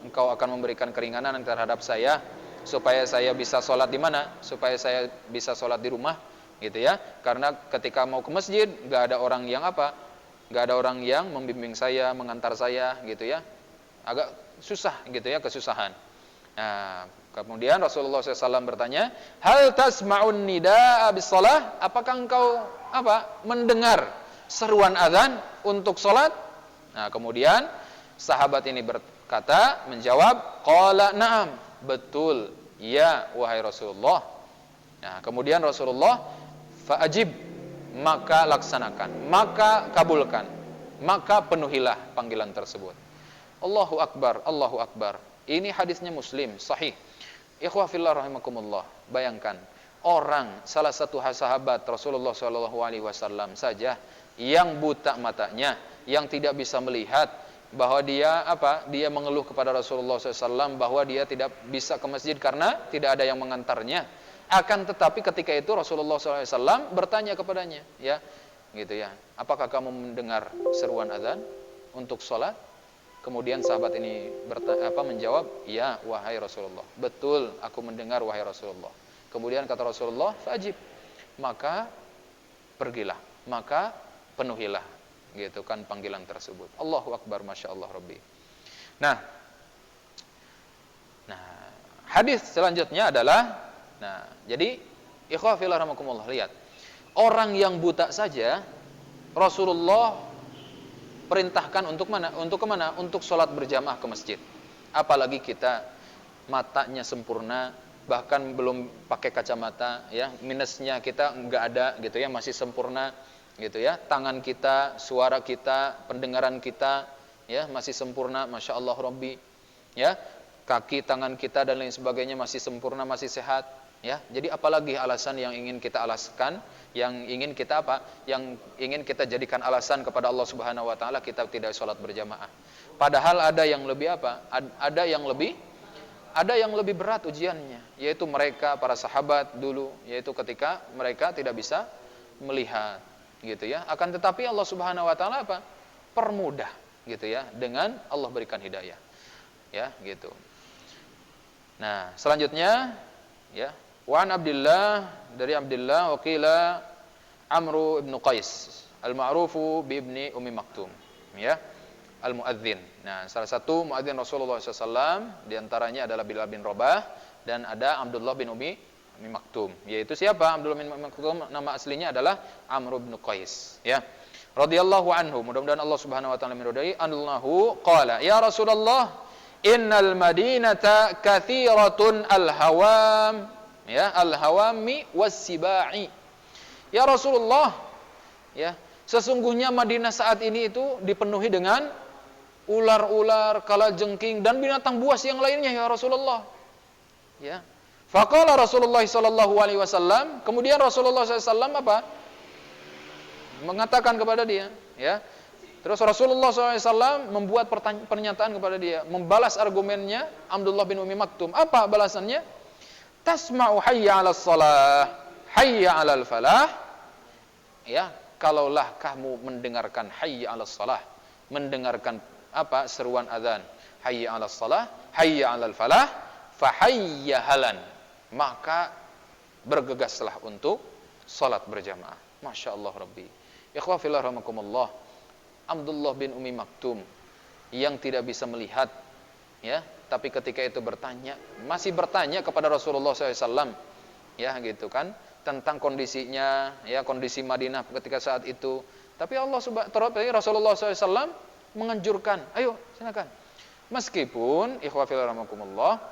Speaker 2: engkau akan memberikan keringanan terhadap saya supaya saya bisa sholat di mana? Supaya saya bisa sholat di rumah. gitu ya. Karena ketika mau ke masjid nggak ada orang yang apa? Nggak ada orang yang membimbing saya, mengantar saya gitu ya. Agak susah gitu ya, kesusahan. Nah, kemudian Rasulullah SAW bertanya, hal tasma'un nida'a bis-shalah? Apakah engkau mendengar seruan azan untuk sholat? Nah, kemudian sahabat ini berkata, menjawab, qala na'am, betul, ya wahai Rasulullah. Nah, kemudian Rasulullah, fa'ajib, maka laksanakan, maka kabulkan, maka penuhilah panggilan tersebut. Allahu Akbar, Allahu Akbar. Ini hadisnya Muslim, sahih. Ikhwah fillah rahimakumullah. Bayangkan, salah satu sahabat Rasulullah SAW saja yang buta matanya, yang tidak bisa melihat, bahwa dia dia mengeluh kepada Rasulullah SAW bahwa dia tidak bisa ke masjid karena tidak ada yang mengantarnya. Akan tetapi ketika itu Rasulullah SAW bertanya kepadanya, ya, gitu ya, apakah kamu mendengar seruan azan untuk sholat? Kemudian sahabat ini menjawab, ya wahai Rasulullah, betul aku mendengar wahai Rasulullah. Kemudian kata Rasulullah, fajib, maka pergilah, maka penuhilah, gitu kan, panggilan tersebut. Allahu Akbar, Masya Allah Rabbi. Nah, hadis selanjutnya adalah, jadi ikhwah fillah rahimakumullah, lihat, orang yang buta saja Rasulullah perintahkan untuk mana? Untuk kemana? Untuk sholat berjamaah ke masjid. Apalagi kita matanya sempurna, bahkan belum pakai kacamata, ya, minusnya kita nggak ada, gitu ya, masih sempurna, gitu ya. Tangan kita, suara kita, pendengaran kita, ya, masih sempurna, Masya Allah Rabbi, ya. Kaki, tangan kita dan lain sebagainya masih sempurna, masih sehat, ya. Jadi apalagi alasan yang ingin kita alaskan, yang ingin kita yang ingin kita jadikan alasan kepada Allah Subhanahu wa taala kita tidak sholat berjamaah. Padahal ada yang lebih ada yang lebih berat ujiannya, yaitu mereka para sahabat dulu, yaitu ketika mereka tidak bisa melihat, gitu ya. Akan tetapi Allah Subhanahu wa taala permudah, gitu ya, dengan Allah berikan hidayah, ya, gitu. Nah, selanjutnya, ya, wa an Abdullah, dari Abdullah, waqila Amru ibn Qais al-ma'rufu bi ibni Ummi Maktum, ya, al-muadzin. Nah, salah satu muadzin Rasulullah SAW diantaranya adalah Bilal bin Rabah, dan ada Abdullah bin Ummi Maktum. Yaitu siapa? Abdullah bin Ummi Maktum nama aslinya adalah Amru ibn Qais, ya, radhiyallahu anhu. Mudah-mudahan Allah Subhanahu wa taala meridai. Annahu qala, ya Rasulullah, innal madinata kathiratun al-hawam, ya, al-hawami was-sibai. Ya Rasulullah, ya, sesungguhnya Madinah saat ini itu dipenuhi dengan ular-ular, kalajengking dan binatang buas yang lainnya, ya Rasulullah. Ya. Faqala Rasulullah sallallahu alaihi wasallam, kemudian Rasulullah sallallahu mengatakan kepada dia, ya. Terus Rasulullah SAW membuat pernyataan kepada dia, membalas argumennya Abdullah bin Ummi Maktum. Apa balasannya? Tasma'u hayya 'alas shalah, hayya 'alal falah. Ya, kalaulah kamu mendengarkan hayya 'alas shalah, mendengarkan seruan azan, hayya 'alas shalah, hayya 'alal falah, fa hayya halan, maka bergegaslah untuk salat berjamaah. Masya Allah Rabbi. Ikhwah fillah rahimakumullah. Abdullah bin Ummi Maktum yang tidak bisa melihat, ya, tapi ketika itu masih bertanya kepada Rasulullah SAW, ya, gitu kan, tentang kondisinya, ya, kondisi Madinah ketika saat itu. Tapi Rasulullah SAW menganjurkan, ayo silakan. Meskipun ikhwah fillah rahimakumullah,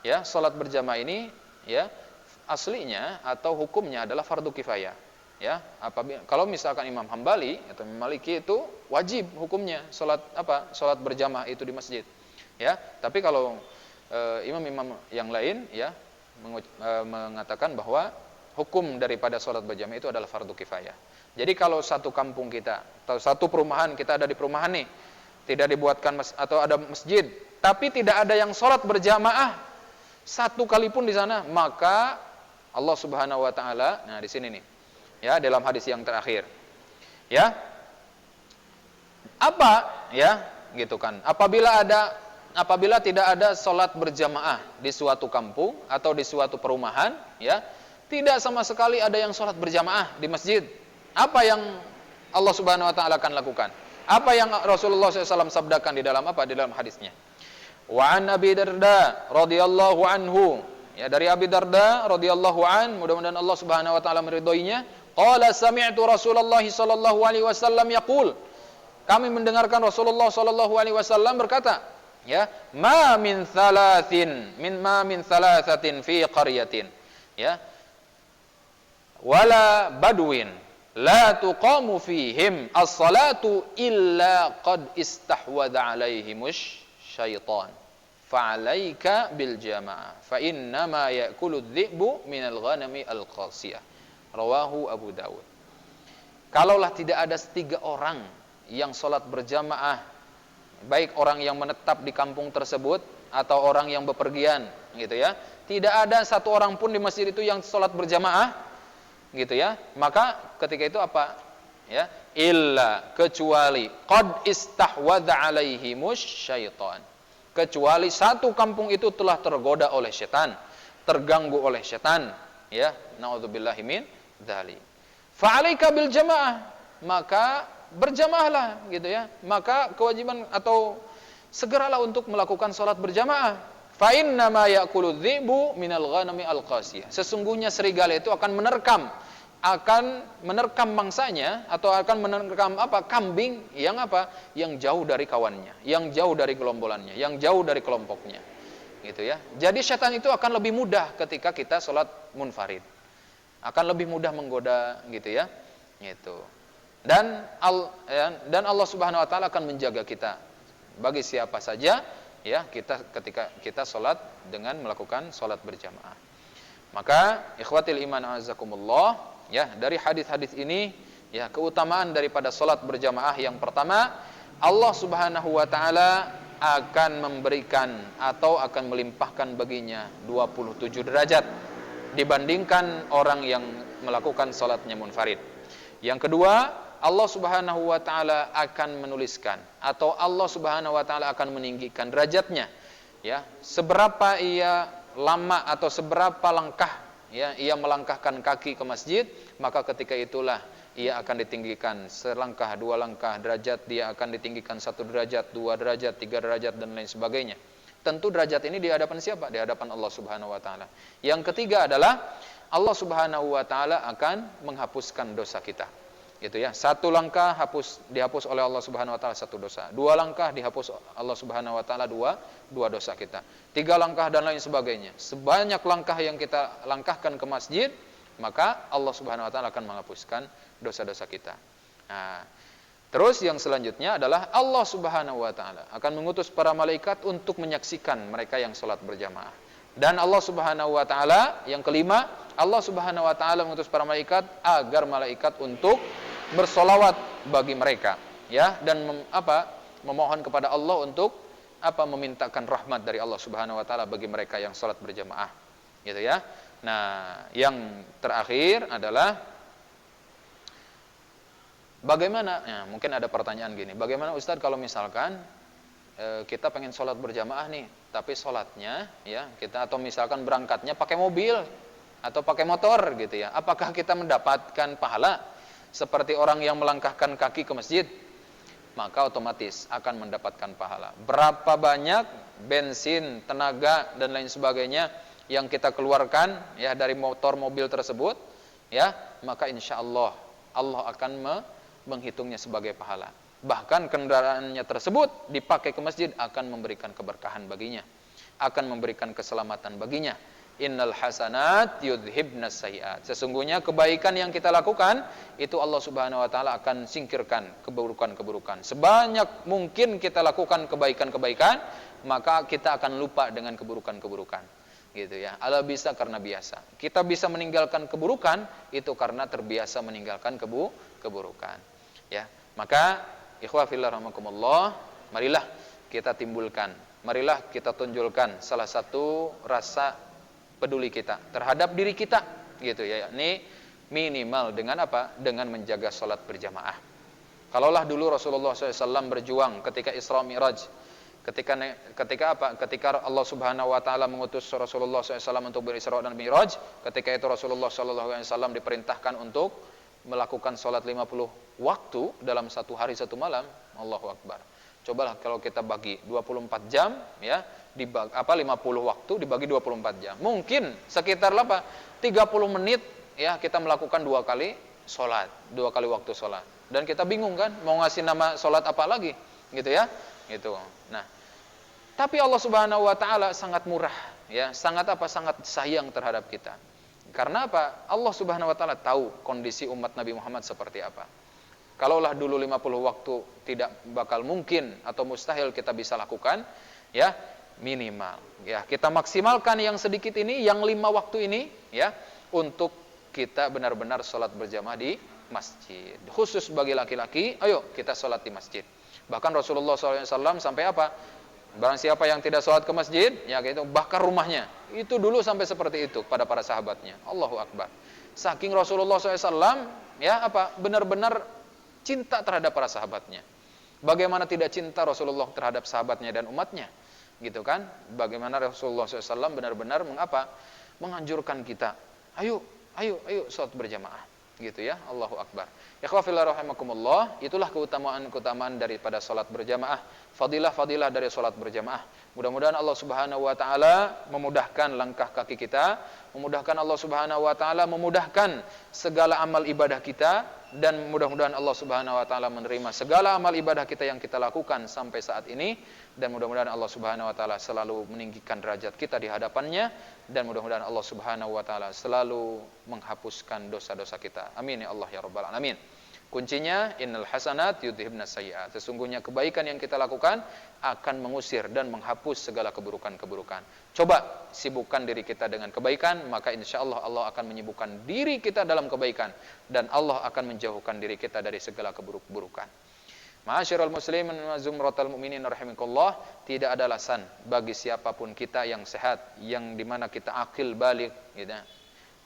Speaker 2: ya, salat berjamaah ini, ya, aslinya atau hukumnya adalah fardu kifayah. Ya, kalau misalkan Imam Hambali atau Imam Maliki itu wajib hukumnya salat berjamaah itu di masjid. Ya, tapi kalau imam-imam yang lain, ya, mengatakan bahwa hukum daripada salat berjamaah itu adalah fardu kifayah. Jadi kalau satu kampung kita atau satu perumahan, kita ada di perumahan nih, tidak dibuatkan atau ada masjid, tapi tidak ada yang salat berjamaah satu kali pun di sana, maka Allah Subhanahu wa taala, nah di sini nih, ya, dalam hadis yang terakhir, ya, ya, gitu kan, apabila tidak ada sholat berjamaah di suatu kampung atau di suatu perumahan, ya, tidak sama sekali ada yang sholat berjamaah di masjid. Apa yang Allah Subhanahu wa taala akan lakukan? Apa yang Rasulullah SAW sabdakan di dalam apa? Di dalam hadisnya. Wa an Abi Darda radhiyallahu anhu. Ya, dari Abi Darda radhiyallahu an, mudah-mudahan Allah Subhanahu wa taala meridhoinya, qala sami'tu Rasulullah sallallahu alaihi wasallam yaqul. Kami mendengarkan Rasulullah sallallahu alaihi wasallam berkata, ya, ma min thalathatin fi qaryatin, ya, wala badwin la tuqamu fihim as-salatu illa qad istahwadha alaihimush syaitan fa'alaika bil jamaah fa innama ya'kulu adh-dhi'bu minal ghanami al-qasiyah. Rawahu Abu Dawud. Kalaulah tidak ada 3 orang yang sholat berjamaah, baik orang yang menetap di kampung tersebut atau orang yang bepergian, gitu ya, tidak ada 1 orang pun di masjid itu yang sholat berjamaah, gitu ya, maka ketika itu apa? Ya, illa, kecuali qad istahwadha alaihimush syaitan, kecuali 1 kampung itu telah tergoda oleh setan, terganggu oleh setan, ya, naudzubillahi min dzalik. Fa'alaika bil jamaah, maka berjamaahlah, gitu ya, maka kewajiban atau segeralah untuk melakukan salat berjamaah. Fa inna ma ya'kulu dhi'bu minal ghanami al-qasiyah, sesungguhnya serigala itu akan menerkam mangsanya atau akan menerkam apa? Kambing yang apa? Yang jauh dari kawannya, yang jauh dari gerombolannya, yang jauh dari kelompoknya, gitu ya. Jadi setan itu akan lebih mudah ketika kita salat munfarid, akan lebih mudah menggoda, gitu ya, gitu. Dan Allah Subhanahu wa taala akan menjaga kita bagi siapa saja, ya, kita ketika kita salat dengan melakukan salat berjamaah. Maka ikhwatil iman azakumullah, ya, dari hadis-hadis ini, ya, keutamaan daripada salat berjamaah yang pertama, Allah Subhanahu wa taala akan memberikan atau akan melimpahkan baginya 27 derajat dibandingkan orang yang melakukan salatnya munfarid. Yang kedua, Allah Subhanahu wa taala akan menuliskan atau Allah Subhanahu wa taala akan meninggikan derajatnya, ya, seberapa ia lama atau seberapa langkah, ya, ia melangkahkan kaki ke masjid, maka ketika itulah ia akan ditinggikan selangkah, 2 langkah derajat, dia akan ditinggikan 1 derajat, 2 derajat, 3 derajat dan lain sebagainya. Tentu derajat ini di hadapan siapa? Di hadapan Allah Subhanahu wa taala. Yang ketiga adalah Allah Subhanahu wa taala akan menghapuskan dosa kita. Gitu ya. 1 langkah dihapus oleh Allah Subhanahu wa taala 1 dosa. 2 langkah dihapus Allah Subhanahu wa taala 2 dosa kita. 3 langkah dan lain sebagainya. Sebanyak langkah yang kita langkahkan ke masjid, maka Allah Subhanahu wa taala akan menghapuskan dosa-dosa kita. Nah, terus yang selanjutnya adalah Allah Subhanahu wa taala akan mengutus para malaikat untuk menyaksikan mereka yang salat berjamaah. Dan Allah Subhanahu wa taala yang kelima, Allah Subhanahu wa taala mengutus para malaikat agar malaikat untuk bersolawat bagi mereka, ya, dan memohon kepada Allah untuk memintakan rahmat dari Allah Subhanahu wa taala bagi mereka yang salat berjamaah, gitu ya. Nah, yang terakhir adalah bagaimana? Ya, mungkin ada pertanyaan gini, bagaimana Ustadz kalau misalkan kita pengen sholat berjamaah nih, tapi sholatnya, ya, kita atau misalkan berangkatnya pakai mobil atau pakai motor, gitu ya, apakah kita mendapatkan pahala seperti orang yang melangkahkan kaki ke masjid? Maka otomatis akan mendapatkan pahala. Berapa banyak bensin, tenaga dan lain sebagainya yang kita keluarkan, ya, dari motor mobil tersebut, ya, maka insya Allah akan menghitungnya sebagai pahala. Bahkan kendaraannya tersebut dipakai ke masjid akan memberikan keberkahan baginya, akan memberikan keselamatan baginya. Innal hasanat yudhibnas sayyi'at. Sesungguhnya kebaikan yang kita lakukan itu Allah Subhanahu wa taala akan singkirkan keburukan-keburukan. Sebanyak mungkin kita lakukan kebaikan-kebaikan, maka kita akan lupa dengan keburukan-keburukan. Gitu ya. Allah bisa karena biasa. Kita bisa meninggalkan keburukan itu karena terbiasa meninggalkan keburukan. Ya. Maka ikhwah fillah rahimakumullah, marilah kita timbulkan, marilah kita tunjukkan salah satu rasa peduli kita terhadap diri kita, gitu ya. Ini minimal dengan apa? Dengan menjaga salat berjamaah. Kalaulah dulu Rasulullah SAW berjuang ketika Isra Mi'raj, Ketika apa? Ketika Allah Subhanahu wa taala mengutus Rasulullah SAW untuk berisra dan mi'raj, ketika itu Rasulullah SAW diperintahkan untuk melakukan sholat 50 waktu dalam satu hari satu malam. Allahu Akbar. Cobalah kalau kita bagi 24 jam ya, 50 waktu dibagi 24 jam. Mungkin sekitar 30 menit ya kita melakukan 2 kali sholat, 2 kali waktu sholat. Dan kita bingung kan mau ngasih nama sholat apa lagi gitu ya. Gitu. Nah, tapi Allah Subhanahu wa taala sangat murah ya, sangat sayang terhadap kita. Karena apa? Allah Subhanahu wa taala tahu kondisi umat Nabi Muhammad seperti apa. Kalaulah dulu 50 waktu tidak bakal mungkin atau mustahil kita bisa lakukan, ya, minimal ya kita maksimalkan yang sedikit ini, yang 5 waktu ini ya, untuk kita benar-benar sholat berjamaah di masjid. Khusus bagi laki-laki, ayo kita sholat di masjid. Bahkan Rasulullah SAW sampai apa? Barang siapa yang tidak sholat ke masjid, ya gitu, bakar rumahnya. Itu dulu sampai seperti itu pada para sahabatnya. Allahu Akbar. Saking Rasulullah SAW, ya apa? Benar-benar cinta terhadap para sahabatnya. Bagaimana tidak cinta Rasulullah terhadap sahabatnya dan umatnya, gitu kan? Bagaimana Rasulullah SAW benar-benar menganjurkan kita, ayo sholat berjamaah, gitu ya. Allahu Akbar. Ikhwafillah rahimakumullah, itulah keutamaan daripada sholat berjamaah, fadilah dari sholat berjamaah. Mudah-mudahan Allah Subhanahu wa taala memudahkan langkah kaki kita, memudahkan Allah Subhanahu wa taala memudahkan segala amal ibadah kita, dan mudah-mudahan Allah Subhanahu wa taala menerima segala amal ibadah kita yang kita lakukan sampai saat ini, dan mudah-mudahan Allah Subhanahu wa taala selalu meninggikan derajat kita di hadapannya, dan mudah-mudahan Allah Subhanahu wa taala selalu menghapuskan dosa-dosa kita. Amin ya Allah ya rabbal alamin. Kuncinya innal hasanat yudhibnas sayyi'at. Sesungguhnya kebaikan yang kita lakukan akan mengusir dan menghapus segala keburukan-keburukan. Coba sibukkan diri kita dengan kebaikan, maka insyaallah Allah akan menyibukkan diri kita dalam kebaikan, dan Allah akan menjauhkan diri kita dari segala keburukan. Ma'asyiral muslimin wa zumratal mu'minin rahimakumullah, tidak ada alasan bagi siapapun kita yang sehat, yang dimana kita akil balik, gitu.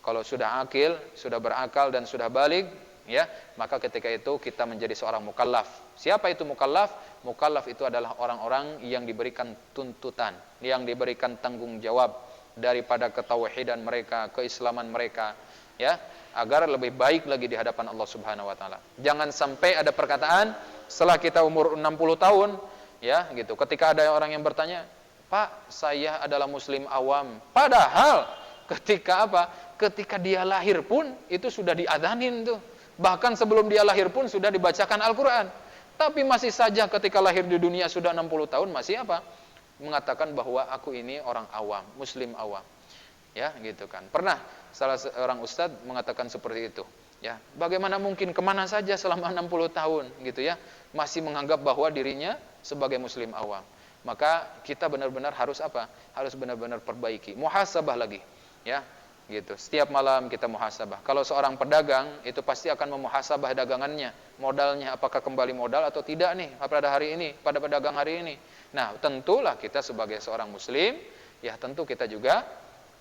Speaker 2: Kalau sudah akil, sudah berakal dan sudah balik, ya, maka ketika itu kita menjadi seorang mukallaf. Siapa itu mukallaf? Mukallaf itu adalah orang-orang yang diberikan tuntutan, yang diberikan tanggung jawab daripada ketauhidan mereka, keislaman mereka, ya, agar lebih baik lagi di hadapan Allah Subhanahu wa taala. Jangan sampai ada perkataan setelah kita umur 60 tahun, ya, gitu. Ketika ada orang yang bertanya, "Pak, saya adalah muslim awam." Padahal ketika apa? Ketika dia lahir pun itu sudah diadzanin tuh. Bahkan sebelum dia lahir pun sudah dibacakan Al-Quran. Tapi masih saja ketika lahir di dunia sudah 60 tahun masih apa? Mengatakan bahwa aku ini orang awam, muslim awam. Ya, gitu kan. Pernah salah seorang ustadz mengatakan seperti itu. Ya, bagaimana mungkin kemana saja selama 60 tahun gitu ya, masih menganggap bahwa dirinya sebagai muslim awam. Maka kita benar-benar harus apa? Harus benar-benar perbaiki, muhasabah lagi, ya. Gitu. Setiap malam kita muhasabah. Kalau seorang pedagang itu pasti akan memuhasabah dagangannya, modalnya apakah kembali modal atau tidak nih pada hari ini, pada pedagang hari ini. Nah, tentulah kita sebagai seorang muslim, ya tentu kita juga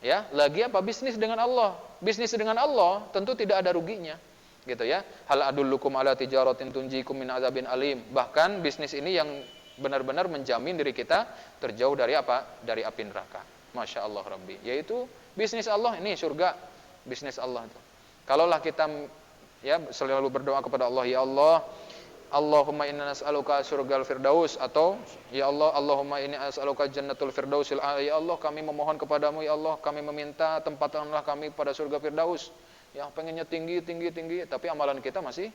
Speaker 2: ya lagi apa? Bisnis dengan Allah. Bisnis dengan Allah tentu tidak ada ruginya. Gitu ya. Hal adullukum ala tijaratin tunjikum min azabin alim. Bahkan bisnis ini yang benar-benar menjamin diri kita terjauh dari apa? Dari api neraka. Masya Allah Rabbi. Yaitu bisnis Allah, ini surga, bisnis Allah itu. Kalaulah kita ya selalu berdoa kepada Allah, ya Allah, Allahumma inna nas'aluka surgal firdaus, atau ya Allah, Allahumma inni as'aluka jannatul firdausil a'la, ya Allah kami memohon kepadamu, ya Allah kami meminta tempatkanlah kami pada surga firdaus. Ya pengennya tinggi, tapi amalan kita masih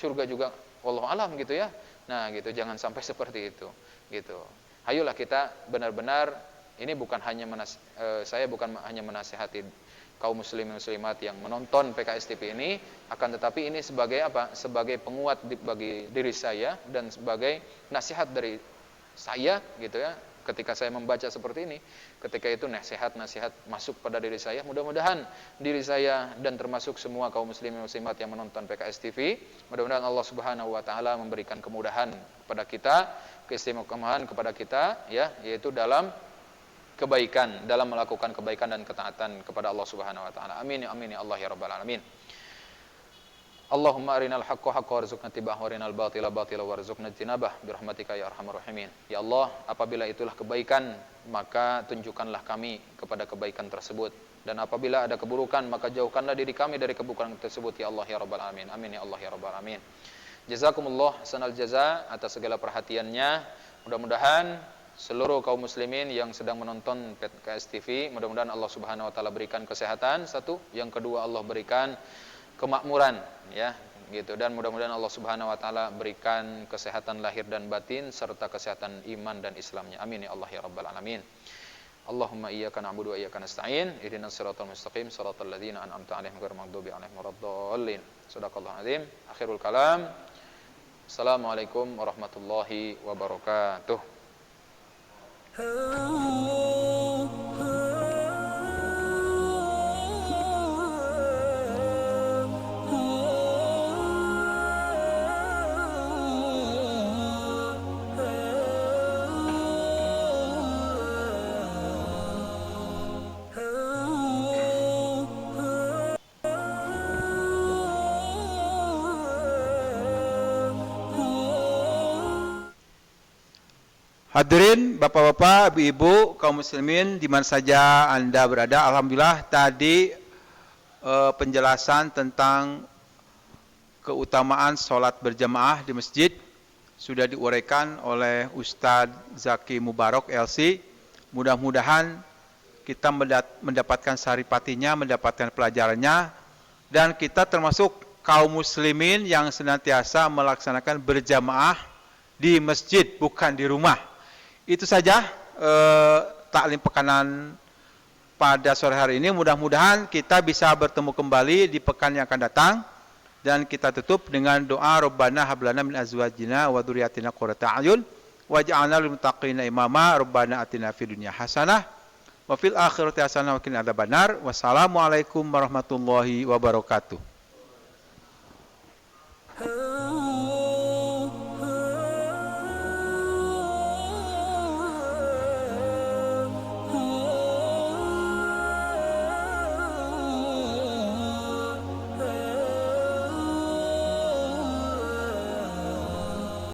Speaker 2: surga juga, wallahu alam gitu ya. Nah gitu, jangan sampai seperti itu gitu. Ayolah kita benar-benar, ini bukan hanya saya bukan hanya menasihati kaum muslimin muslimat yang menonton PKS TV ini, akan tetapi ini sebagai apa? Sebagai penguat bagi diri saya dan sebagai nasihat dari saya gitu ya. Ketika saya membaca seperti ini, ketika itu nasihat-nasihat masuk pada diri saya, mudah-mudahan diri saya dan termasuk semua kaum muslimin muslimat yang menonton PKS TV, mudah-mudahan Allah Subhanahu wa taala memberikan kemudahan kepada kita, keistimewaan kepada kita ya, yaitu dalam kebaikan, dalam melakukan kebaikan dan ketaatan kepada Allah Subhanahu wa taala. Amin ya Allah ya rabbal alamin. Allahumma arinal haqqa haqqa warzuqna tiba'ah wa arinal batila batila warzuqna jinabah birahmatika ya arhamar rahimin. Ya Allah, apabila itulah kebaikan, maka tunjukkanlah kami kepada kebaikan tersebut. Dan apabila ada keburukan, maka jauhkanlah diri kami dari keburukan tersebut ya Allah ya rabbal alamin. Amin ya Allah ya rabbal alamin. Jazakumullah hasanal jaza atas segala perhatiannya. Mudah-mudahan seluruh kaum muslimin yang sedang menonton PKS TV, mudah-mudahan Allah Subhanahu wa taala berikan kesehatan, satu, yang kedua Allah berikan kemakmuran, ya, gitu, dan mudah-mudahan Allah Subhanahu wa taala berikan kesehatan lahir dan batin serta kesehatan iman dan Islamnya. Amin ya Allah ya rabbal alamin. Allahumma iyyaka na'budu wa iyyaka nasta'in. Ihdinas siratal mustaqim, siratal ladzina an'amta 'alaihim ghairil maghdubi alaihim waladdallin. Shadaqallahul azim. Akhirul kalam. Assalamualaikum warahmatullahi wabarakatuh.
Speaker 1: Hadirin bapak-bapak, ibu-ibu, kaum muslimin di mana saja Anda berada, alhamdulillah tadi penjelasan tentang keutamaan sholat berjamaah di masjid sudah diuraikan oleh Ustadz Zaki Mubarak LC. Mudah-mudahan kita mendapatkan saripatinya, mendapatkan pelajarannya, dan kita termasuk kaum muslimin yang senantiasa melaksanakan berjamaah di masjid, bukan di rumah. Itu saja taklim pekanan pada sore hari ini. Mudah-mudahan kita bisa bertemu kembali di pekan yang akan datang. Dan kita tutup dengan doa Rabbana hablana min azwajina wa dzurriyyatina qurrata a'yun waj'alna lil muttaqina imama. Rabbana atina fid dunya hasanah wa fil akhirati hasanah wa qina adzabannar. Wassalamualaikum warahmatullahi wabarakatuh.